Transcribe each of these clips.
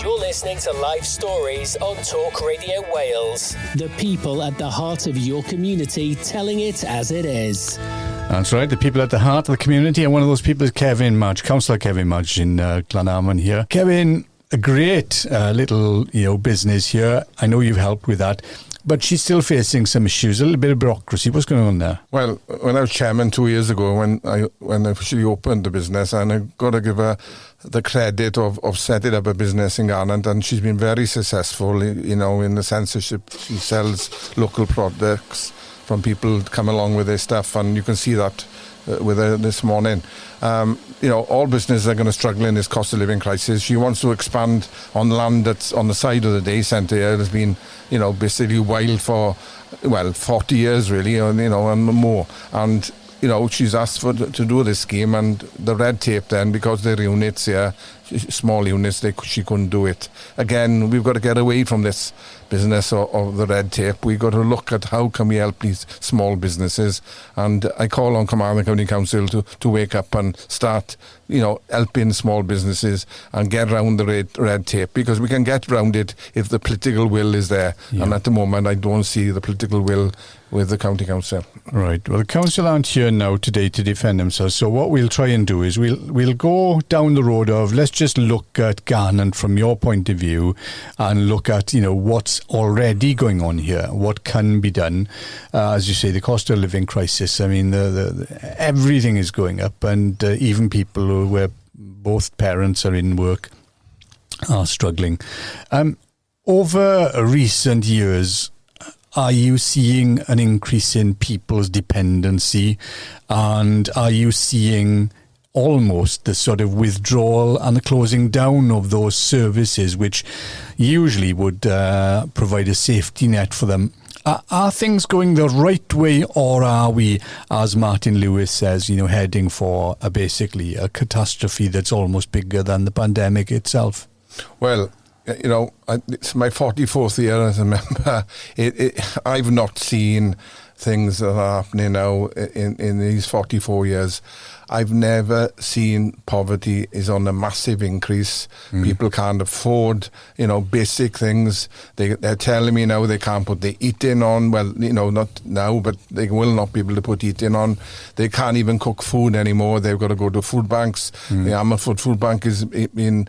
You're listening to Live Stories on Talk Radio Wales. The people at the heart of your community telling it as it is. That's right, the people at the heart of the community, and one of those people is Kevin Mudge, Councillor Kevin Mudge in Garnant here. Kevin, a great little business here. I know you've helped with that, but she's still facing some issues, a little bit of bureaucracy. What's going on there? Well, when I was chairman 2 years ago, when I officially opened the business, and I've got to give her the credit of setting up a business in Garnant, and she's been very successful, in the sense that she sells local products from people come along with their stuff, and you can see that with her this morning. All businesses are going to struggle in this cost of living crisis. She wants to expand on land that's on the side of the day centre here. It has been, basically wild for, 40 years really, and more. And she's asked to do this scheme, and the red tape then, because they're units here, small units, she couldn't do it. Again, we've got to get away from this business of the red tape. We've got to look at how can we help these small businesses. And I call on Carmarthen County Council to wake up and start, helping small businesses and get around the red tape, because we can get around it if the political will is there. Yeah. And at the moment, I don't see the political will with the county council. Right. Well, the council aren't here now today to defend themselves. So what we'll try and do is we'll go down the road of, let's just look at Garnant from your point of view and look at, what's already going on here, what can be done. As you say, the cost of living crisis, I mean, the everything is going up, and even people where both parents are in work are struggling. Over recent years, are you seeing an increase in people's dependency, and are you seeing almost the sort of withdrawal and the closing down of those services which usually would provide a safety net for them? Are things going the right way, or are we, as Martin Lewis says, heading for basically a catastrophe that's almost bigger than the pandemic itself? Well, it's my 44th year as a member. I've not seen things that are happening now in these 44 years. I've never seen poverty is on a massive increase. People can't afford, basic things. They're telling me now they can't put the heating on. Well, not now, but they will not be able to put heating on. They can't even cook food anymore. They've got to go to food banks. The Ammerford Food Bank is being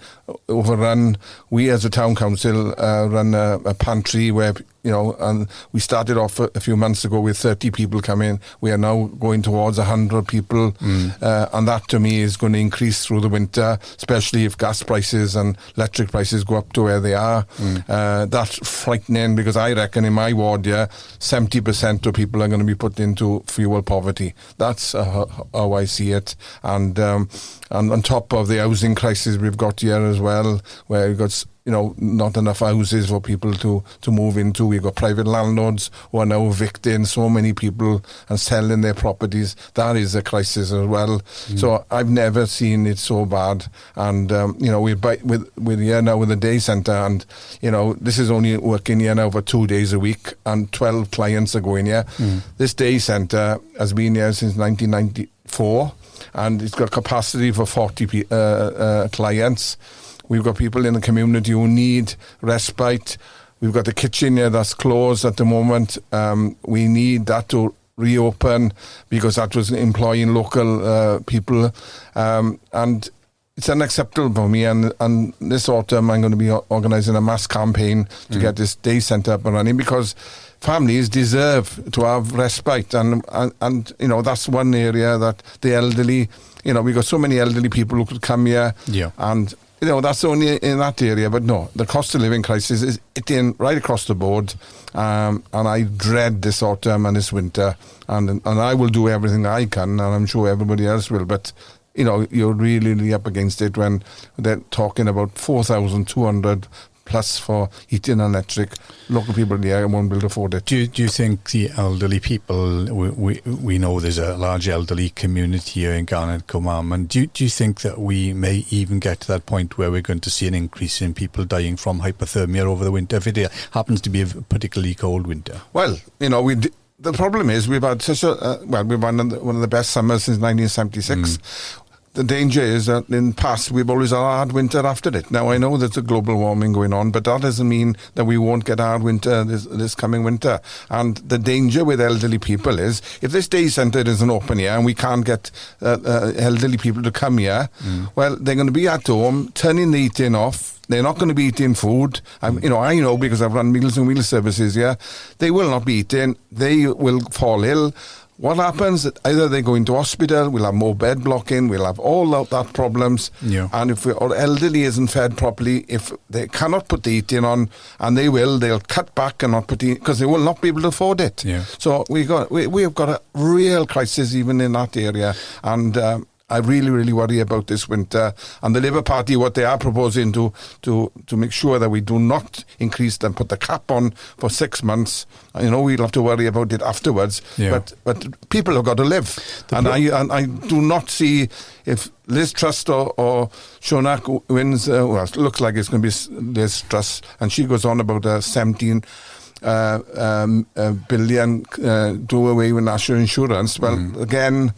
overrun. We as a town council run a pantry where and we started off a few months ago with 30 people coming. We are now going towards 100 people. And that to me is going to increase through the winter, especially if gas prices and electric prices go up to where they are. That's frightening, because I reckon in my ward, 70% of people are going to be put into fuel poverty. That's how I see it. And on top of the housing crisis we've got here as well, where we've got not enough houses for people to move into. We've got private landlords who are now evicting so many people and selling their properties. That is a crisis as well. So I've never seen it so bad. And, we're here now with the day centre, and, this is only working here now for 2 days a week, and 12 clients are going here. This day centre has been here since 1994, and it's got capacity for 40 clients. We've got people in the community who need respite. We've got the kitchen here that's closed at the moment. We need that to reopen, because that was employing local people. And it's unacceptable for me. And this autumn, I'm going to be organising a mass campaign to get this day centre up and running, because families deserve to have respite. And that's one area that the elderly, we've got so many elderly people who could come here. Yeah. And that's only in that area. But no, the cost of living crisis is hitting right across the board. And I dread this autumn and this winter. And I will do everything I can, and I'm sure everybody else will. But, you're really up against it when they're talking about 4,200 plus for heating and electric. Local people here won't be able to afford it. Do you think the elderly people, we know there's a large elderly community here in Garnant, Carmarthen. Do you think that we may even get to that point where we're going to see an increase in people dying from hypothermia over the winter, if it happens to be a particularly cold winter? Well, the problem is we've had such we've had one of the best summers since 1976. the danger is that in the past we've always had a hard winter after it. Now I know there's a global warming going on, but that doesn't mean that we won't get a hard winter this coming winter. And the danger with elderly people is if this day centre isn't open here and we can't get elderly people to come here, well, they're going to be at home turning the heating off. They're not going to be eating food. I know because I've run Meals on Wheels services here. They will not be eating. They will fall ill. What happens? Either they go into hospital, we'll have more bed blocking, we'll have all of that problems. Yeah. And if our elderly isn't fed properly, if they cannot put the heating on, and they'll cut back and not put the, because they will not be able to afford it. Yeah. So we have got a real crisis even in that area. And I really, really worry about this winter. And the Labour Party, what they are proposing to make sure that we do not increase them, put the cap on for 6 months. We'll have to worry about it afterwards. Yeah. But people have got to live. And I do not see if Liz Truss or Shonak wins, well, it looks like it's going to be Liz Truss, and she goes on about a 17 billion do away with national insurance. Well, again,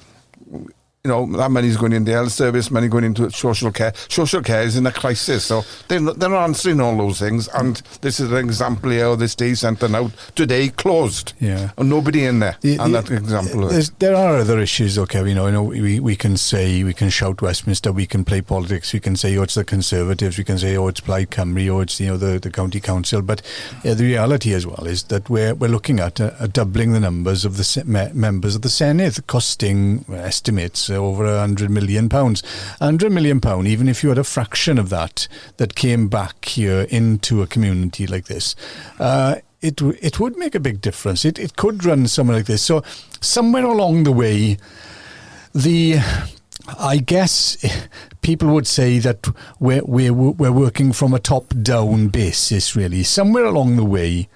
that money's going into health service, money going into social care. Social care is in a crisis, so they're not answering all those things. And this is an example here of this day centre now today closed. Yeah, and nobody in there. And that's an example of it. There are other issues, though, Kevin. We can say, we can shout Westminster, we can play politics, we can say, it's the Conservatives, we can say, it's Plaid Cymru, it's the county council. But the reality as well is that we're looking at doubling the numbers of the members of the Senate, costing estimates over £100 million. £100 million, even if you had a fraction of that came back here into a community like this, it would make a big difference. It could run somewhere like this. So somewhere along the way, I guess people would say that we're working from a top-down basis, really. Somewhere along the way,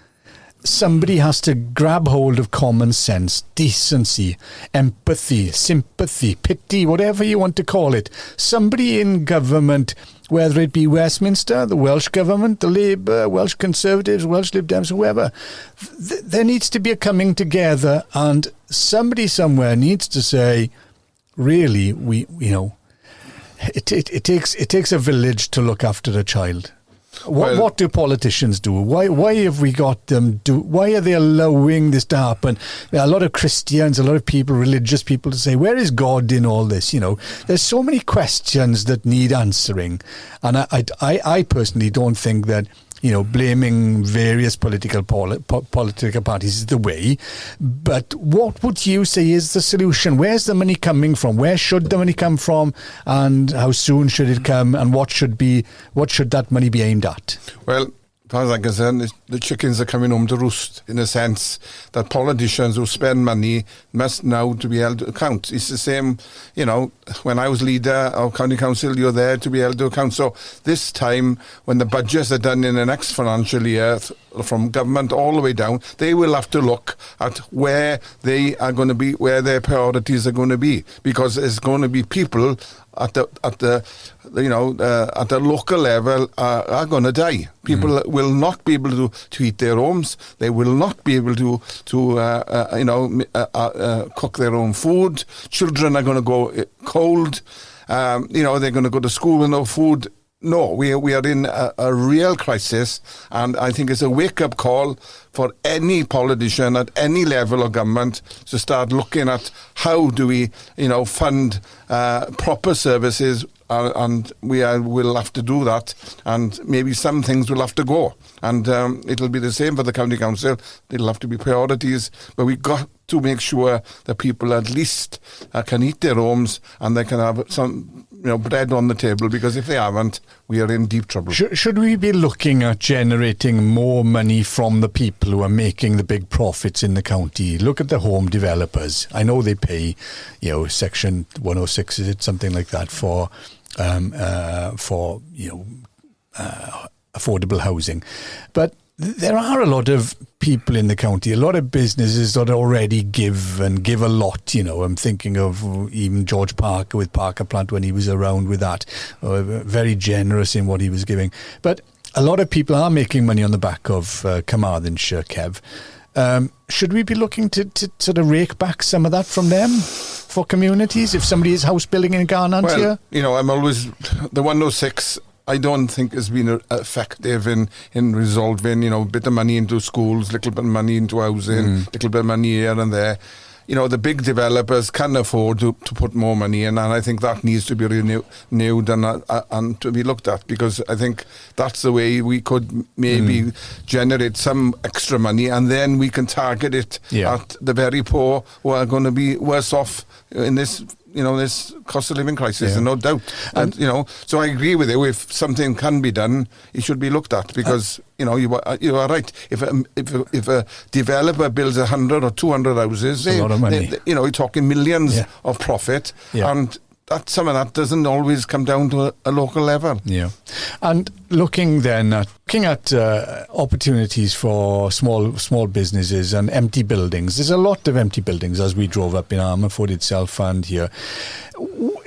somebody has to grab hold of common sense, decency, empathy, sympathy, pity, whatever you want to call it. Somebody in government, whether it be Westminster, the Welsh government, the Labour, Welsh Conservatives, Welsh Lib Dems, whoever, there needs to be a coming together, and somebody somewhere needs to say, really, it takes a village to look after a child. What do politicians do? Why have we got them why are they allowing this to happen? There are a lot of Christians, a lot of people, religious people, to say, where is God in all this? There's so many questions that need answering. And I personally don't think that blaming various political parties is the way. But what would you say is the solution? Where's the money coming from? Where should the money come from? And how soon should it come? And what should that money be aimed at? Well, as far as I'm concerned, the chickens are coming home to roost, in a sense that politicians who spend money must now to be held to account. It's the same, when I was leader of county council, you're there to be held to account. So this time, when the budgets are done in the next financial year, from government all the way down, they will have to look at where they are going to be, where their priorities are going to be, because there's going to be people at the local level are going to die. People will not be able to heat their homes. They will not be able to cook their own food. Children are going to go cold. They're going to go to school with no food. No, we are in a real crisis, and I think it's a wake-up call for any politician at any level of government to start looking at how do we, fund proper services, and we'll have to do that, and maybe some things will have to go, and it'll be the same for the county council. There'll have to be priorities, but we've got to make sure that people at least can eat their homes and they can have some bread on the table, because if they haven't, we are in deep trouble. Should we be looking at generating more money from the people who are making the big profits in the county? Look at the home developers. I know they pay, Section 106, is it something like that, for affordable housing. But there are a lot of people in the county, a lot of businesses that already give a lot. I'm thinking of even George Parker with Parker Plant when he was around with that. Very generous in what he was giving. But a lot of people are making money on the back of Carmarthenshire, Kev. Should we be looking to sort of rake back some of that from them? for communities if somebody is house building in Garnant here? I'm always the 106. I don't think has been effective in resolving, a bit of money into schools, little bit of money into housing, little bit of money here and there. The big developers can afford to put more money in, and I think that needs to be renewed and to be looked at, because I think that's the way we could maybe generate some extra money, and then we can target it at the very poor who are going to be worse off in this this cost of living crisis, and no doubt. And so I agree with you. If something can be done, it should be looked at, because you are right. If a developer builds 100 or 200 houses, a lot of money. You're talking millions of profit, and some of that doesn't always come down to a local level. Yeah, and looking at opportunities for small businesses and empty buildings. There's a lot of empty buildings as we drove up in Ammanford itself and here.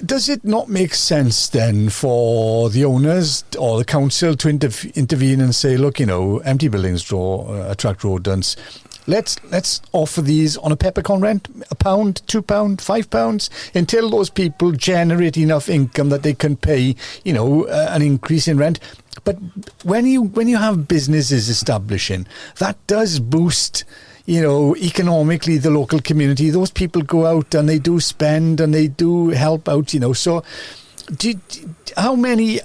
Does it not make sense then for the owners or the council to intervene and say, look, empty buildings attract rodents. Let's offer these on a peppercorn rent, £1, £2, £5, until those people generate enough income that they can pay, an increase in rent. But when you have businesses establishing, that does boost, economically the local community. Those people go out and they do spend and they do help out, So how many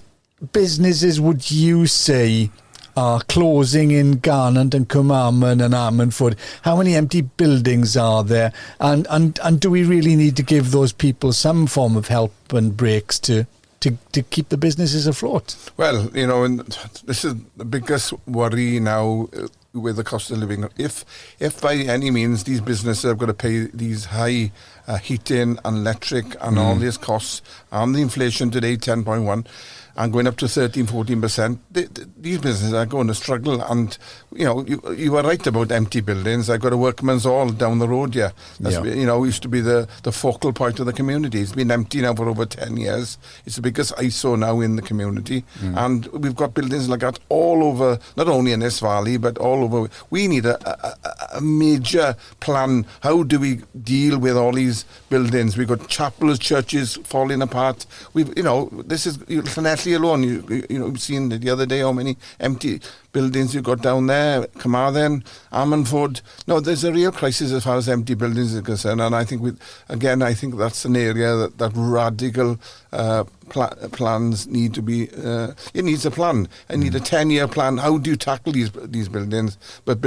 businesses would you say are closing in Garnant and Cwmaman and Ammanford? How many empty buildings are there? And do we really need to give those people some form of help and breaks to keep the businesses afloat? Well, and this is the biggest worry now with the cost of living. If by any means these businesses have got to pay these high heating and electric and all these costs, and the inflation today 10.1 and going up to 13-14%, these businesses are going to struggle. And you are right about empty buildings. I've got a workman's hall down the road here. That's used to be the focal point of the community. It's been empty now for over 10 years. It's the biggest ISO now in the community, and we've got buildings like that all over, not only in this valley but all over. We need a major plan. How do we deal with all these buildings? We've got chapels, churches falling apart. This is Llanelli alone. You've seen the other day how many empty buildings you got down there, Carmarthen, Ammanford. No, there's a real crisis as far as empty buildings is concerned, and I think I think that's an area that radical plans need to be. It needs a plan. It needs a 10-year plan. How do you tackle these buildings? But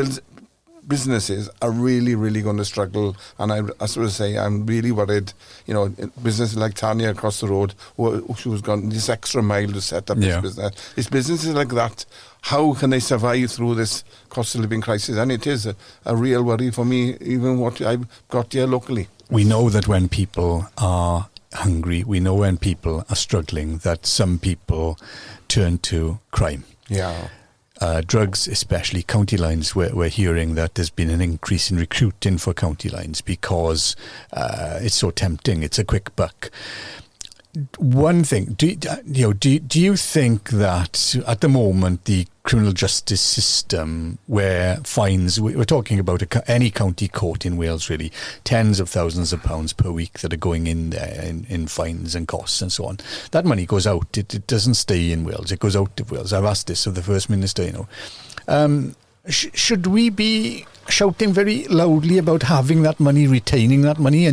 businesses are really, really going to struggle, and I sort of say I'm really worried. Businesses like Tanya across the road, who's gone this extra mile to set up this business. It's businesses like that. How can they survive through this cost of living crisis? And it is a real worry for me, even what I've got here locally. We know that when people are hungry, we know when people are struggling, that some people turn to crime. Yeah. Drugs, especially county lines, we're hearing that there's been an increase in recruiting for county lines because it's so tempting. It's a quick buck. One thing, do you think that at the moment the criminal justice system, where fines, we're talking about any county court in Wales really, tens of thousands of pounds per week that are going in there in fines and costs and so on, that money goes out. It doesn't stay in Wales, it goes out of Wales. I've asked this of the First Minister, should we be shouting very loudly about having that money, retaining that money,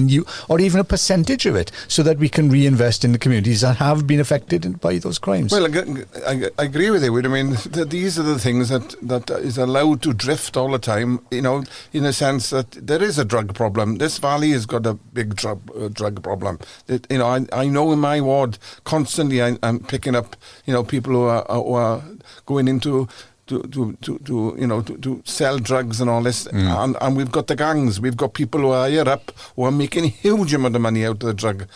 or even a percentage of it, so that we can reinvest in the communities that have been affected by those crimes? Well, I agree with you. I mean, these are the things that is allowed to drift all the time, in a sense that there is a drug problem. This valley has got a big drug problem. I know in my ward, constantly I'm picking up, people who are going into to sell drugs and all this, and we've got the gangs, we've got people who are higher up who are making a huge amount of money out of the drug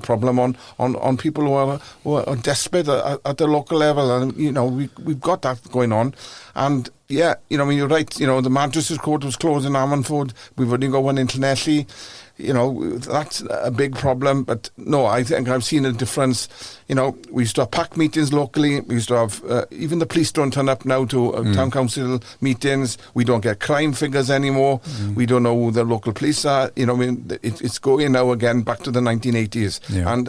problem on people who are desperate at the local level, and we've got that going on. And you're right. The Magistrates Court was closed in Ammanford. We've only got one in Llanelli. that's a big problem. But no, I think I've seen a difference. We used to have packed meetings locally. We used to have, even the police don't turn up now to town council meetings. We don't get crime figures anymore. We don't know who the local police are. It's going now again back to the 1980s. Yeah.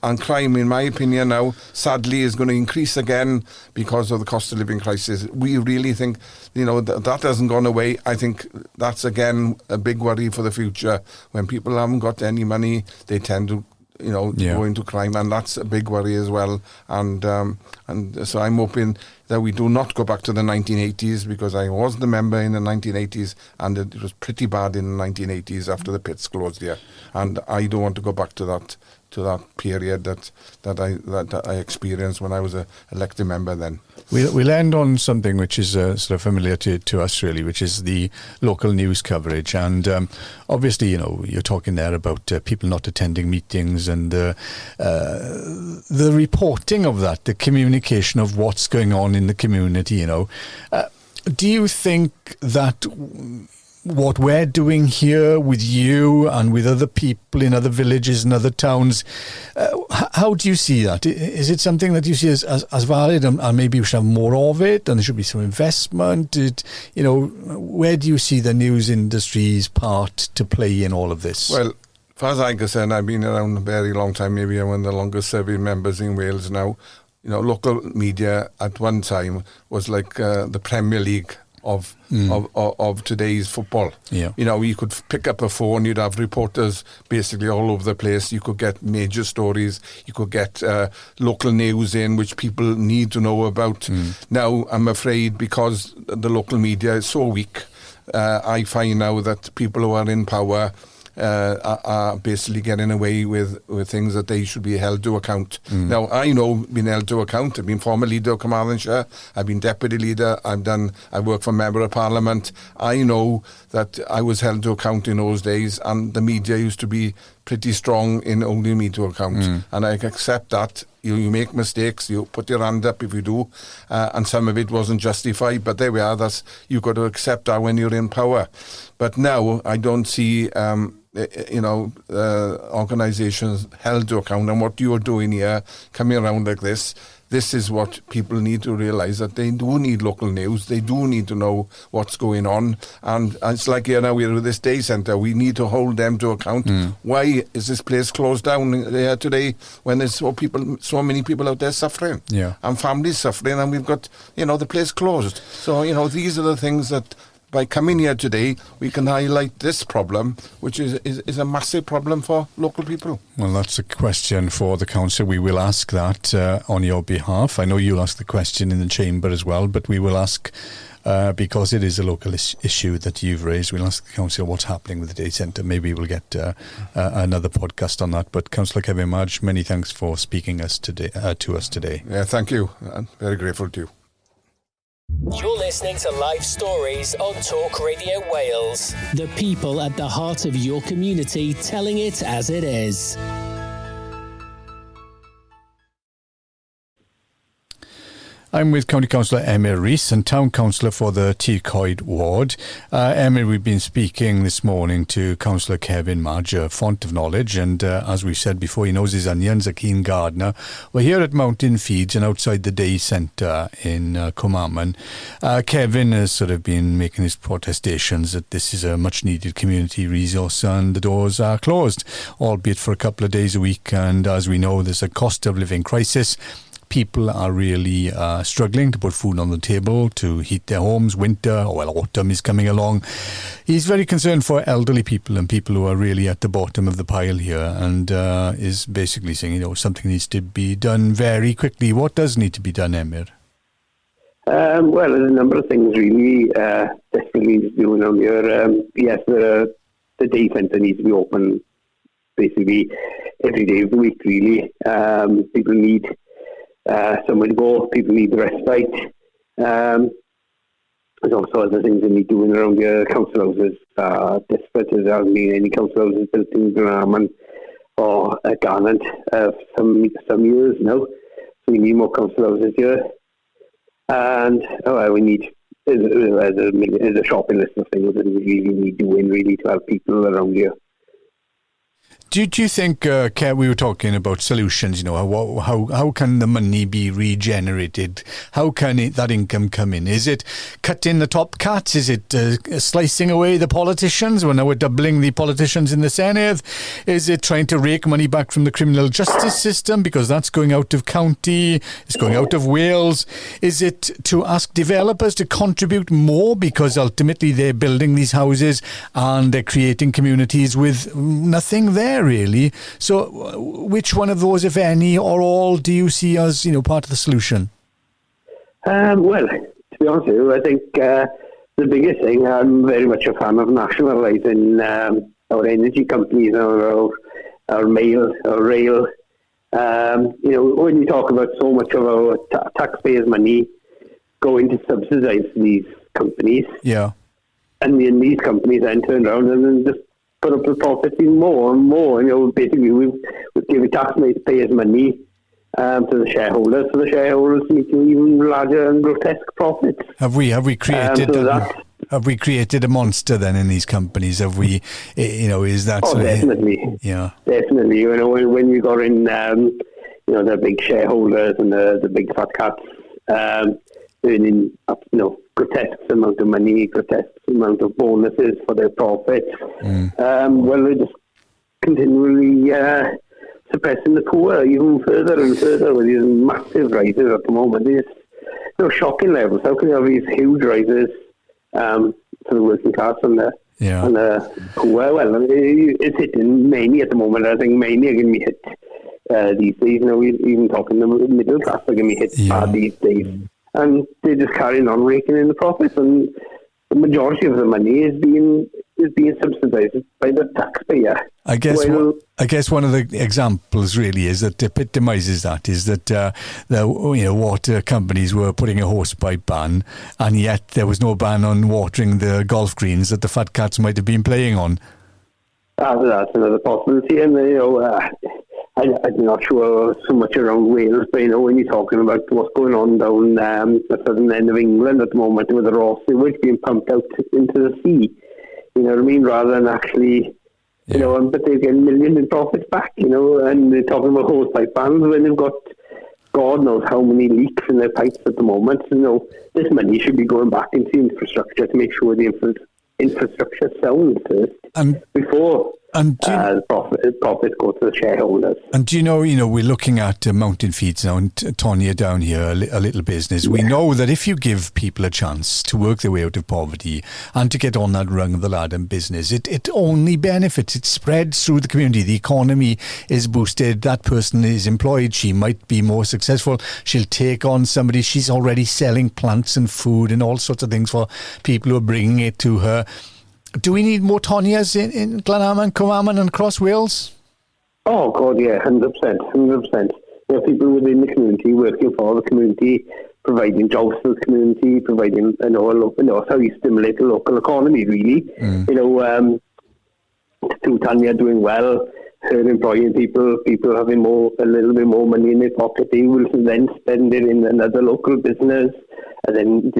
And crime, in my opinion now, sadly, is going to increase again because of the cost of living crisis. We really think, that hasn't gone away. I think that's, again, a big worry for the future. When people haven't got any money, they tend to go into crime, and that's a big worry as well. And so I'm hoping that we do not go back to the 1980s, because I was the member in the 1980s, and it was pretty bad in the 1980s after the pits closed here. And I don't want to go back to that period that I experienced when I was a elected member then. We'll end on something which is sort of familiar to us, really, which is the local news coverage. And obviously, you're talking there about people not attending meetings and the reporting of that, the communication of what's going on in the community. Do you think that what we're doing here with you and with other people in other villages and other towns, how do you see that? Is it something that you see as valid, and maybe we should have more of it, and there should be some investment? Where do you see the news industry's part to play in all of this? Well, as far as I'm concerned, I've been around a very long time. Maybe I'm one of the longest serving members in Wales now. Local media at one time was like the Premier League of today's football. Yeah. You could pick up a phone, you'd have reporters basically all over the place. You could get major stories, you could get local news in which people need to know about. Now, I'm afraid, because the local media is so weak, I find now that people who are in power are basically getting away with things that they should be held to account. Now, I know being held to account. I've been former leader of Carmarthenshire. I've been deputy leader. I worked for member of parliament. I know that I was held to account in those days, and the media used to be pretty strong in holding me to account. And I accept that. You make mistakes, you put your hand up if you do, and some of it wasn't justified, but there we are. You've got to accept that when you're in power. But now I don't see organisations held to account. And what you're doing here, coming around like this is what people need to realise, that they do need local news. They do need to know what's going on. And it's like here now, we're with this day centre. We need to hold them to account. Why is this place closed down here today when there's so many people out there suffering? Yeah. And families suffering, and we've got, the place closed. So, these are the things that, by coming here today, we can highlight this problem, which is a massive problem for local people. Well, that's a question for the council. We will ask that on your behalf. I know you'll ask the question in the chamber as well, but we will ask, because it is a local issue that you've raised, we'll ask the council what's happening with the day centre. Maybe we'll get another podcast on that. But Councillor Kevin Marge, many thanks for speaking to us today. Yeah, thank you. I'm very grateful to you. You're listening to Live Stories on Talk Radio Wales. The people at the heart of your community telling it as it is. I'm with County Councillor Emyr Rhys and Town Councillor for the Tircoed Ward. Emyr, we've been speaking this morning to Councillor Kevin Marge, a font of knowledge, and as we've said before, he knows his onions, a keen gardener. We're here at Mountain Feeds and outside the day centre in Carmarthen. Kevin has sort of been making his protestations that this is a much needed community resource and the doors are closed, albeit for a couple of days a week. And as we know, there's a cost of living crisis. People are really struggling to put food on the table, to heat their homes. Autumn is coming along. He's very concerned for elderly people and people who are really at the bottom of the pile here, and is basically saying, something needs to be done very quickly. What does need to be done, Emyr? Well, there's a number of things really desperately needs to be doing around here. Yes, the day centre needs to be open basically every day of the week, really. People need somewhere to go. People need the respite. There's all sorts of things that need doing around here. Council houses are desperate. There hasn't been any council houses built in Garnant or Garnant some years now. So we need more council houses here. And we need there's a shopping list of things that we really need doing really to have people around here. Do you think, Kev, we were talking about solutions, how can the money be regenerated? How can that income come in? Is it cutting the top cuts? Is it slicing away the politicians? Well, now we're doubling the politicians in the Senedd. Is it trying to rake money back from the criminal justice system because that's going out of county, it's going out of Wales? Is it to ask developers to contribute more because ultimately they're building these houses and they're creating communities with nothing there, really? So which one of those, if any or all, do you see as part of the solution? Well, to be honest with you, I think the biggest thing, I'm very much a fan of nationalising our energy companies, our mail, our rail. When you talk about so much of our taxpayers' money going to subsidise these companies, and then these companies then turn around and then just put up the profits even more and more. Basically we've given taxpayers' money to the shareholders, so the shareholders making even larger and grotesque profits. Have we created have we created a monster then in these companies? Have we, is that? Oh, definitely. Definitely. When we got in, the big shareholders and the big fat cats earning, grotesque amount of money, grotesque amount of bonuses for their profits. Well, they're just continually suppressing the poor even further and further with these massive rises at the moment. These shocking levels. How can you have these huge rises for the working class and the poor? Well, it's hitting mainly at the moment. I think mainly are going to be hit these days. Even talking the middle class are going to be hit hard these days. And they're just carrying on raking in the profits, and the majority of the money is being subsidised by the taxpayer. I guess one of the examples really is that epitomises that is that the water companies were putting a hosepipe ban, and yet there was no ban on watering the golf greens that the fat cats might have been playing on. That's another possibility, and I'm not sure so much around Wales, but when you're talking about what's going on down the southern end of England at the moment with the raw sewage being pumped out into the sea, you know what I mean, rather than actually, but they're getting millions in profits back, and they're talking about hosepipe bans when they've got God knows how many leaks in their pipes at the moment. This money should be going back into infrastructure to make sure the infrastructure sounds first before profits go to the shareholders. And do you know, we're looking at Mountain Feeds now, and Tonya down here, a little business. Yeah. We know that if you give people a chance to work their way out of poverty and to get on that rung of the ladder in business, it only benefits. It spreads through the community. The economy is boosted. That person is employed. She might be more successful. She'll take on somebody. She's already selling plants and food and all sorts of things for people who are bringing it to her. Do we need more Tonyas in Glenarman, Cwmaman and across Wales? Oh, God, yeah, 100%. People within the community, working for the community, providing jobs to the community, providing, how you stimulate the local economy, really. To Tanya doing well, her employing people having a little bit more money in their pocket, they will then spend it in another local business, and then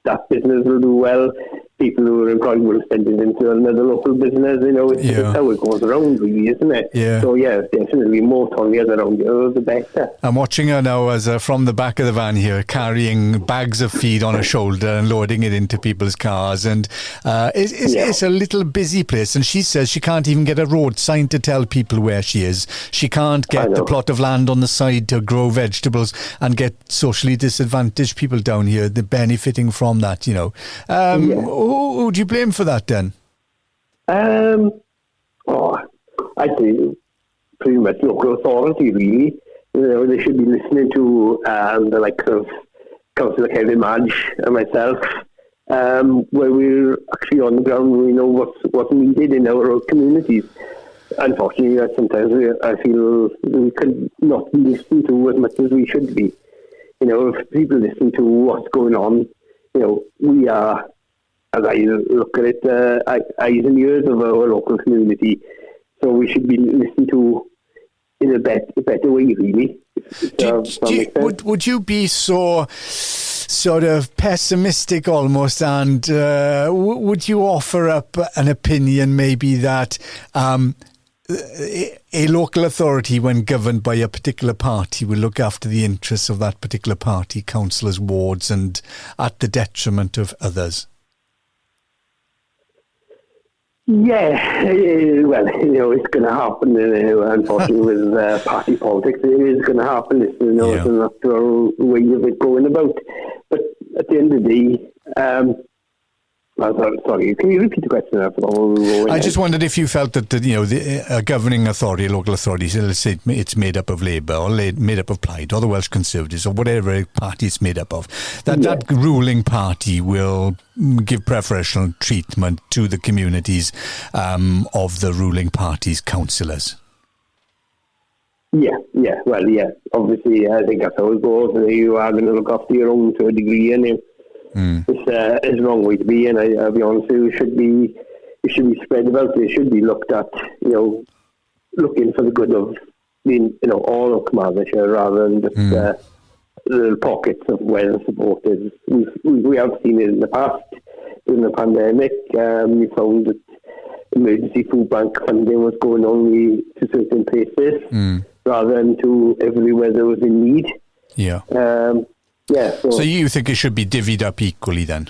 that business will do well. People who are employed will spend it into another local business. It's how it goes around, really, isn't it? Yeah. So, definitely more Tonyas around here, the better. I'm watching her now as from the back of the van here, carrying bags of feed on her shoulder and loading it into people's cars. And it's a little busy place. And she says she can't even get a road sign to tell people where she is. She can't get the plot of land on the side to grow vegetables and get socially disadvantaged people down here. They're benefiting from that, Who do you blame for that then? I think pretty much local authority, really. They should be listening to the likes of Councillor Kevin Madge and myself, where we're actually on the ground. We know what's needed in our communities. Unfortunately, sometimes I feel we could not be listened to as much as we should be. If people listen to what's going on, we are, as I look at it, eyes and ears of our local community. So we should be listened to in a better way, really. Would you be so sort of pessimistic almost, and would you offer up an opinion maybe that a local authority, when governed by a particular party, will look after the interests of that particular party, councillors, wards, and at the detriment of others? Yeah, well, it's going to happen. Unfortunately, with party politics, it is going to happen. It's a natural way of it going about. But at the end of the day, sorry, can you repeat the question? I just wondered if you felt that the governing authority, local authorities, let's say it's made up of Labour or made up of Plaid or the Welsh Conservatives or whatever party it's made up of, that ruling party will give preferential treatment to the communities of the ruling party's councillors. Yeah. Obviously, I think that's how it goes. You are going to look after your own to a degree, and it's the wrong way to be. And I'll be honest, it should be spread about. It should be looked at, looking for the good of all of Carmarthenshire rather than just little pockets of where the support is. We have seen it in the past. During the pandemic, we found that emergency food bank funding was going only to certain places rather than to everywhere there was a need. Yeah. So you think it should be divvied up equally then?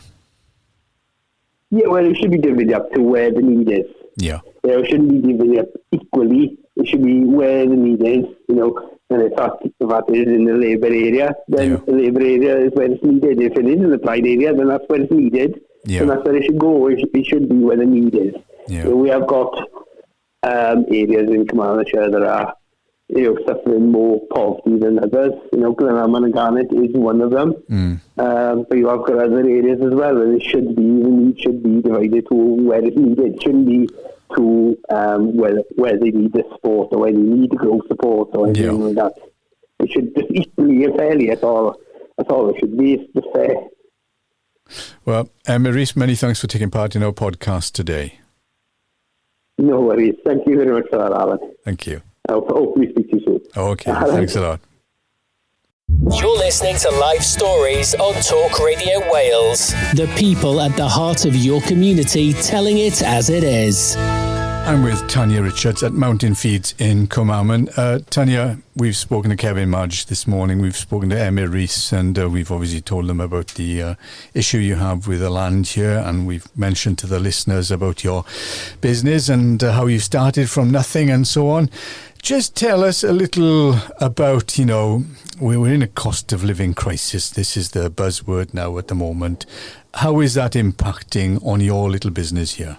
Yeah, well, it should be divvied up to where the need is. Yeah. It shouldn't be divvied up equally. It should be where the need is, and if that is in the Labour area, then the Labour area is where it's needed. If it is in the Plaid area, then that's where it's needed. Yeah. And that's where it should go. It should be where the need is. Yeah. We have got areas in Carmarthenshire that are suffering more poverty than others. Garnant and Garnant is one of them. But you have got other areas as well, and the need should be divided to where it's needed. It shouldn't be to where they need the support or where they need to grow support or anything like that. It should just equally and fairly. That's all it should be. It's just fair. Well, Maurice, many thanks for taking part in our podcast today. No worries. Thank you very much for that, Alan. Thank you. I'll hopefully speak to you soon. Okay, thanks a lot. You're listening to Life Stories on Talk Radio Wales. The people at the heart of your community telling it as it is. I'm with Tanya Richards at Mountain Feeds in Carmarthen. Tanya, we've spoken to Kevin Madge this morning. We've spoken to Emma Rees, and we've obviously told them about the issue you have with the land here, and we've mentioned to the listeners about your business and how you started from nothing and so on. Just tell us a little about, we're in a cost of living crisis. This is the buzzword now at the moment. How is that impacting on your little business here?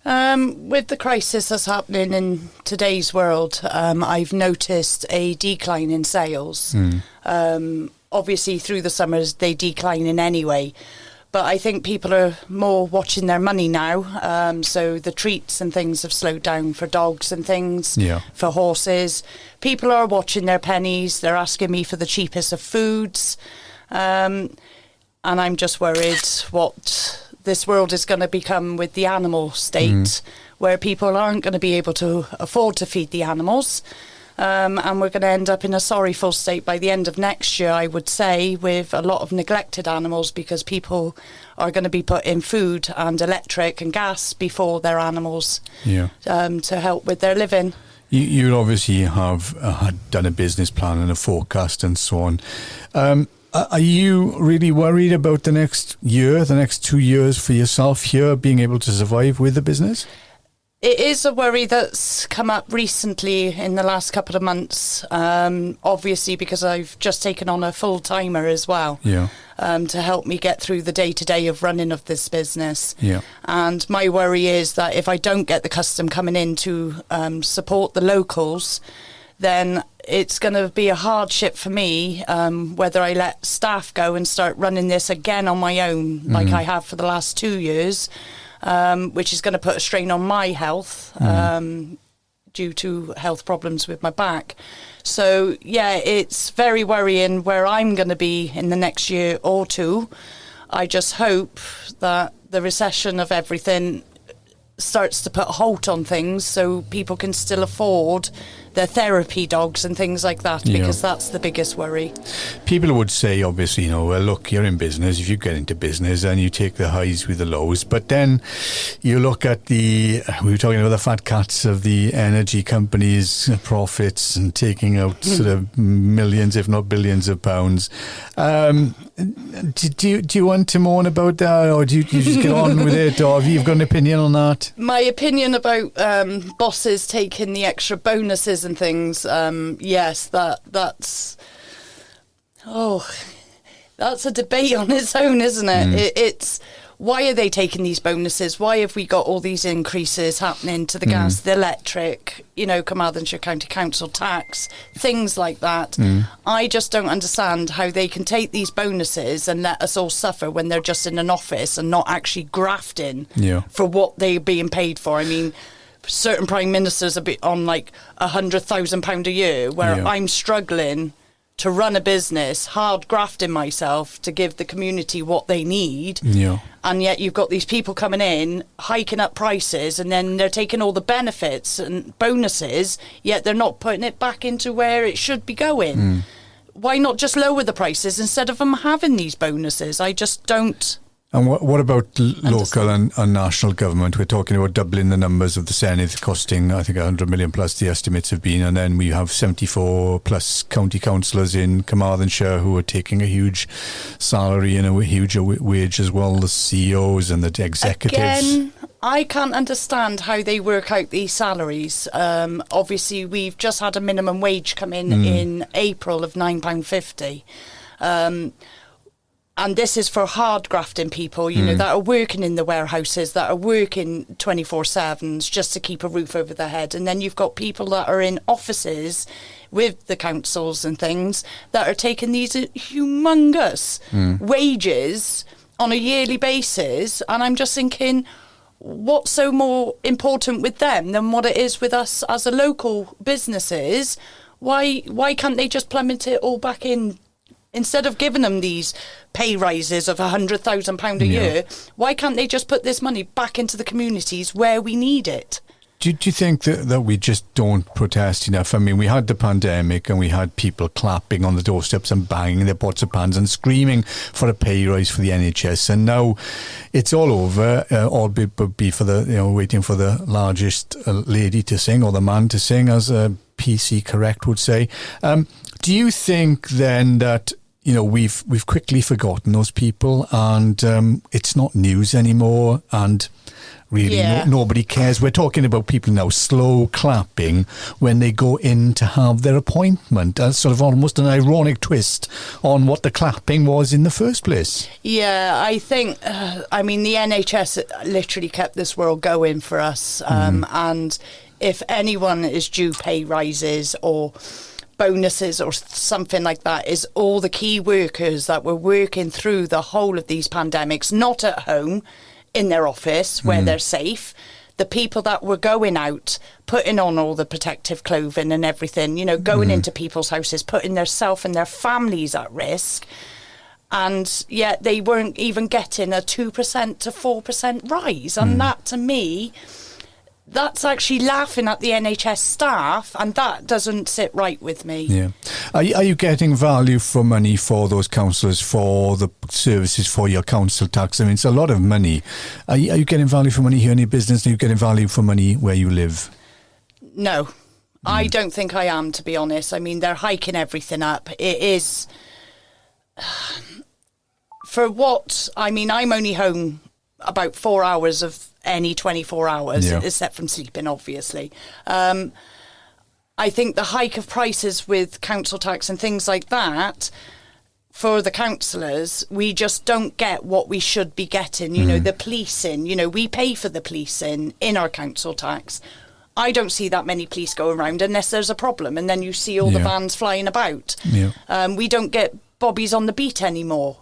With the crisis that's happening in today's world, I've noticed a decline in sales. Obviously, through the summers, they decline in anyway. But I think people are more watching their money now. So the treats and things have slowed down for dogs and things, for horses. People are watching their pennies. They're asking me for the cheapest of foods. And I'm just worried what this world is going to become with the animal state, where people aren't going to be able to afford to feed the animals. And we're going to end up in a sorrowful state by the end of next year, I would say, with a lot of neglected animals, because people are going to be putting food and electric and gas before their animals to help with their living. You obviously have had done a business plan and a forecast and so on. Are you really worried about the next year, the next 2 years for yourself here, being able to survive with the business? It is a worry that's come up recently in the last couple of months, obviously because I've just taken on a full-timer as well to help me get through the day-to-day of running of this business. And my worry is that if I don't get the custom coming in to support the locals, then it's going to be a hardship for me whether I let staff go and start running this again on my own like I have for the last 2 years, which is going to put a strain on my health due to health problems with my back. So, it's very worrying where I'm going to be in the next year or two. I just hope that the recession of everything starts to put a halt on things so people can still afford their therapy dogs and things like that, because that's the biggest worry. People would say, obviously, you know, well, look, you're in business. If you get into business and you take the highs with the lows, but then you look at we were talking about the fat cats of the energy companies' profits and taking out sort of millions, if not billions of pounds. Do you want to moan about that, or do you just get on with it, or have you got an opinion on that? My opinion about bosses taking the extra bonuses and things, yes, that's a debate on its own, isn't it? It's why are they taking these bonuses? Why have we got all these increases happening to the gas, the electric, you know, Carmarthenshire County Council tax, things like that? I just don't understand how they can take these bonuses and let us all suffer when they're just in an office and not actually grafting for what they're being paid for. I mean, certain prime ministers are on like £100,000 a year, where I'm struggling to run a business, hard grafting myself to give the community what they need. And yet you've got these people coming in, hiking up prices, and then they're taking all the benefits and bonuses, yet they're not putting it back into where it should be going. Why not just lower the prices instead of them having these bonuses? I just don't. And what about local and national government? We're talking about doubling the numbers of the Senedd, costing, I think, 100 million plus the estimates have been. And then we have 74 plus county councillors in Carmarthenshire who are taking a huge salary and a huge wage as well, the CEOs and the executives. Again, I can't understand how they work out these salaries. Obviously, we've just had a minimum wage come in April of £9.50. And this is for hard grafting people, you know, that are working in the warehouses, that are working 24/7s just to keep a roof over their head. And then you've got people that are in offices with the councils and things that are taking these humongous wages on a yearly basis. And I'm just thinking, what's so more important with them than what it is with us as a local businesses? Why can't they just plummet it all back in? Instead of giving them these pay rises of £100,000 a year, why can't they just put this money back into the communities where we need it? Do you think that we just don't protest enough? I mean, we had the pandemic and we had people clapping on the doorsteps and banging their pots of pans and screaming for a pay rise for the NHS. And now it's all over, all but be for the, you know, waiting for the largest lady to sing, or the man to sing, as PC Correct would say. Do you think then that, you know, we've quickly forgotten those people, and it's not news anymore, and really nobody cares? We're talking about people now slow clapping when they go in to have their appointment. That's sort of almost an ironic twist on what the clapping was in the first place. Yeah, I think, I mean, the NHS literally kept this world going for us. And if anyone is due pay rises or bonuses or something like that, is all the key workers that were working through the whole of these pandemics, not at home in their office where they're safe, the people that were going out, putting on all the protective clothing and everything, you know, going into people's houses, putting themselves and their families at risk, and yet they weren't even getting a 2% to 4% rise. And that, to me, that's actually laughing at the NHS staff, and that doesn't sit right with me. Yeah. Are you getting value for money for those councillors, for the services, for your council tax? I mean, it's a lot of money. Are you getting value for money here in your business? Are you getting value for money where you live? No, I don't think I am, to be honest. I mean, they're hiking everything up. It is... For what... I mean, I'm only home about 4 hours of any 24 hours, except from sleeping, obviously. I think the hike of prices with council tax and things like that, for the councillors, we just don't get what we should be getting. You know, the policing, you know, we pay for the policing in our council tax. I don't see that many police go around unless there's a problem, and then you see all the vans flying about. We don't get bobbies on the beat anymore.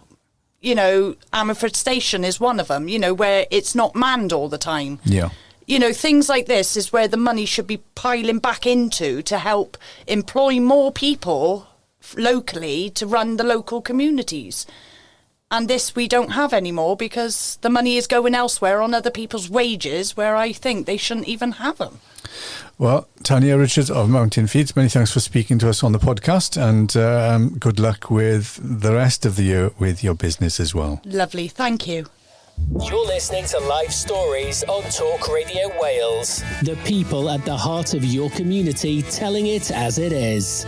You know, Ammerford Station is one of them, you know, where it's not manned all the time. You know, things like this is where the money should be piling back into to help employ more people locally to run the local communities. And this we don't have anymore because the money is going elsewhere on other people's wages where I think they shouldn't even have them. Well, Tanya Richards of Mountain Feeds, many thanks for speaking to us on the podcast, and good luck with the rest of the year with your business as well. Lovely, thank you. You're listening to Live Stories on Talk Radio Wales. The people at the heart of your community telling it as it is.